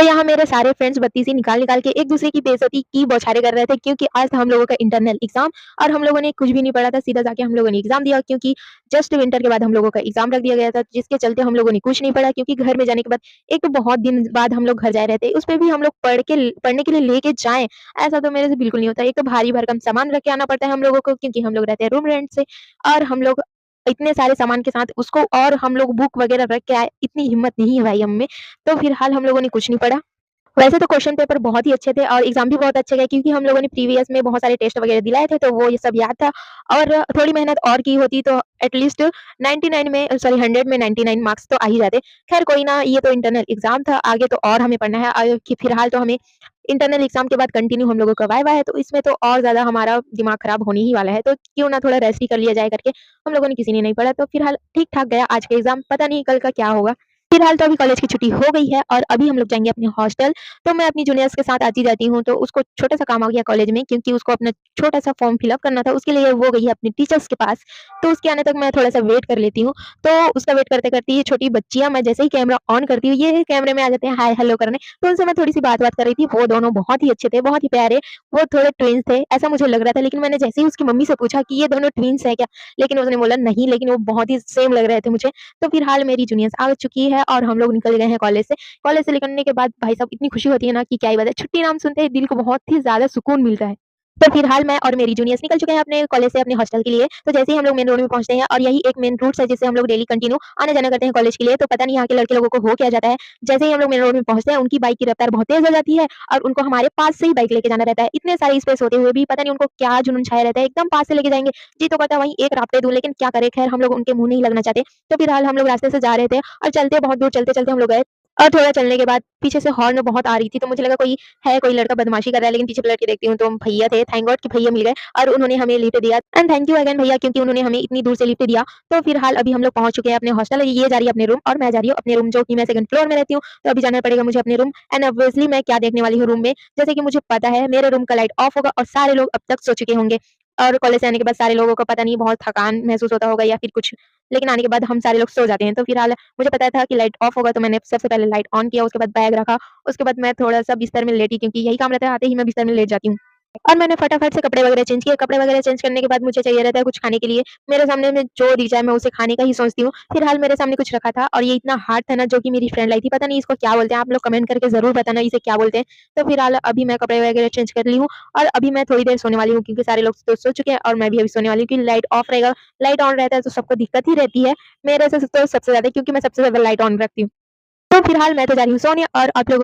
यहाँ मेरे सारे फ्रेंड्स बत्तीसी निकाल-निकाल के एक-दूसरे की बेइज़्ज़ती की बौछारें कर रहे थे क्योंकि आज था हम लोगों का इंटरनल एग्ज़ाम और हम लोगों ने कुछ भी नहीं पढ़ा था, सीधा जाके हम लोगों ने एग्ज़ाम दिया क्योंकि जस्ट विंटर के बाद हम लोगों का एग्ज़ाम रख दिया गया था, जिसके चलते हम लोगों ने कुछ नहीं पढ़ा क्योंकि घर में जाने के बाद एक तो बहुत दिन बाद हम लोग घर जा रहे थे, उसपे भी हम लोग पढ़ने के लिए लेके जाएँ, ऐसा तो मेरे से बिल्कुल नहीं होता। एक तो भारी-भरकम सामान रख के आना पड़ता है हम लोगों को क्योंकि हम लोग रहते हैं रूम रेंट से और हम लोग इतने सारे सामान के साथ उसको और हम लोग बुक वगैरह रख के आए, इतनी हिम्मत नहीं है भाई हम में। तो फिलहाल हम लोगों ने कुछ नहीं पढ़ा। वैसे तो क्वेश्चन पेपर बहुत ही अच्छे थे और एग्ज़ाम भी बहुत अच्छे गए क्योंकि हम लोगों ने प्रीवियस में बहुत सारे टेस्ट वगैरह दिलाए थे, तो वो ये सब याद था और थोड़ी मेहनत और की होती तो एट लीस्ट 99 में सॉरी 100 में 99 मार्क्स तो आ ही जाते। ख़ैर कोई ना, ये तो इंटरनल एग्ज़ाम था, आगे तो और हमें पढ़ना है कि फिलहाल तो हमें इंटरनल एग्ज़ाम के बाद कंटिन्यू हम लोगों का वाइवा है, तो इसमें तो और ज़्यादा हमारा दिमाग ख़राब होने ही वाला है, तो क्यों ना थोड़ा रेस्ट ही कर लिया जाए करके हम लोगों ने किसी ने नहीं पढ़ा, तो फिलहाल ठीक-ठाक गया आज का एग्ज़ाम, पता नहीं कल का क्या होगा। फिलहाल तो अभी कॉलेज की छुट्टी हो गई है और अभी हम लोग जाएँगे अपने हॉस्टल। तो मैं अपनी जूनियर्स के साथ आती-जाती हूँ, तो उसको छोटा-सा काम आ गया कॉलेज में क्योंकि उसको अपना छोटा-सा फॉर्म फिल अप करना था, उसके लिए वो गई है अपने टीचर्स के पास। तो उसके आने तक मैं थोड़ा-सा वेट कर लेती हूँ। तो उसका वेट करते-करते ये छोटी बच्चियाँ मैं जैसे ही कैमरा ऑन करती हूँ, ये कैमरे में आ जाते हैं हाय हेलो करने। तो उनसे मैं थोड़ी-सी बात-वात कर रही थी, वो दोनों बहुत ही अच्छे थे, बहुत ही प्यारे, वो थोड़े ट्विन्स थे, ऐसा मुझे लग रहा था। लेकिन मैंने जैसे ही उसकी मम्मी से पूछा कि ये दोनों ट्विन्स हैं क्या? लेकिन उसने बोला नहीं, लेकिन वो बहुत ही सेम लग रहे थे मुझे। तो फिलहाल मेरी जूनियर्स आ चुकी है और हम लोग निकल गए हैं कॉलेज से। कॉलेज से निकलने के बाद भाई साहब इतनी खुशी होती है ना कि क्या ही बात है। छुट्टी नाम सुनते ही दिल को बहुत ही ज़्यादा सुकून मिलता है। तो फिलहाल मैं और मेरी जूनियर्स निकल चुके हैं अपने कॉलेज से अपने हॉस्टल के लिए। तो जैसे ही हम लोग मेन रोड में पहुँचते हैं और यही एक मेन रूट्स है जिससे हम लोग डेली कंटिन्यू आना-जाना करते हैं कॉलेज के लिए। तो पता नहीं यहाँ के लड़के लोगों को हो क्या जाता है। जैसे ही हम लोग मेन रोड में पहुँचते हैं, उनकी बाइक की रफ्तार बहुत तेज़ हो जाती है और उनको हमारे पास से ही बाइक लेके जाना रहता है। इतने सारे स्पेस होते हुए भी पता नहीं उनको क्या जुनून छाया रहता है, एकदम पास से लेके जाएँगे। जी तो कहता है वहीं एक रास्ते दूँ, लेकिन क्या करें, ख़ैर हम लोग उनके मुँह नहीं लगना चाहते। तो फिलहाल हम लोग रास्ते से जा रहे थे और चलते बहुत दूर चलते-चलते हम लोग गए और थोड़ा चलने के बाद पीछे से हॉर्न बहुत आ रही थी, तो मुझे लगा कोई लड़का बदमाशी कर रहा है, लेकिन पीछे पलट के देखती हूँ तो भैया थे, थैंक गॉड कि भैया मिल गए और उन्होंने हमें लिफ्ट दिया एंड थैंक यू अगेन भैया क्योंकि उन्होंने हमें इतनी दूर से लिफ्ट दिया। तो फिलहाल अभी हम लोग पहुँच चुके हैं अपने हॉस्टल, ये जा रही है अपने रूम और मैं जा रही हूँ अपने रूम जो कि मैं सेकंड फ्लोर में रहती हूँ। तो अभी जाना पड़ेगा मुझे अपने रूम एंड ऑब्वियसली मैं क्या देखने वाली हूँ रूम में, जैसे कि मुझे पता है मेरे रूम का लाइट ऑफ होगा और सारे लोग अब तक सो चुके होंगे और कॉलेज से आने के बाद सारे लोगों को पता नहीं बहुत थकान महसूस होता होगा या फिर कुछ, लेकिन आने के बाद हम सारे लोग सो जाते हैं। तो फिलहाल मुझे पता था कि लाइट ऑफ होगा तो मैंने सबसे पहले लाइट ऑन किया, उसके बाद बैग रखा, उसके बाद मैं थोड़ा-सा बिस्तर में लेटी क्योंकि यही काम रहता है, आते ही मैं बिस्तर में लेट जाती हूँ। और मैंने फटाफट से कपड़े वगैरह चेंज किए, कपड़े वगैरह चेंज करने के बाद मुझे चाहिए रहता है कुछ खाने के लिए। मेरे सामने में जो दिख जाए मैं उसे खाने का ही सोचती हूँ। फिलहाल मेरे सामने कुछ रखा था और ये इतना हार्ड था ना जो कि मेरी फ्रेंड लाई थी, पता नहीं इसको क्या बोलते हैं, आप लोग कमेंट करके ज़रूर बताना इसे क्या बोलते हैं। तो फिलहाल अभी मैं कपड़े वगैरह चेंज कर ली हूँ और अभी मैं थोड़ी देर सोने वाली हूँ क्योंकि सारे लोग तो सो चुके हैं और मैं भी अभी सोने वाली हूँ क्योंकि लाइट ऑफ रहेगा, लाइट ऑन रहता है तो सबको दिक्कत ही रहती है। मेरे से तो सबसे ज़्यादा क्योंकि मैं सबसे ज़्यादा लाइट ऑन रखती हूँ। तो फिलहाल मैं तो जा रही हूँ सोने और आप लोग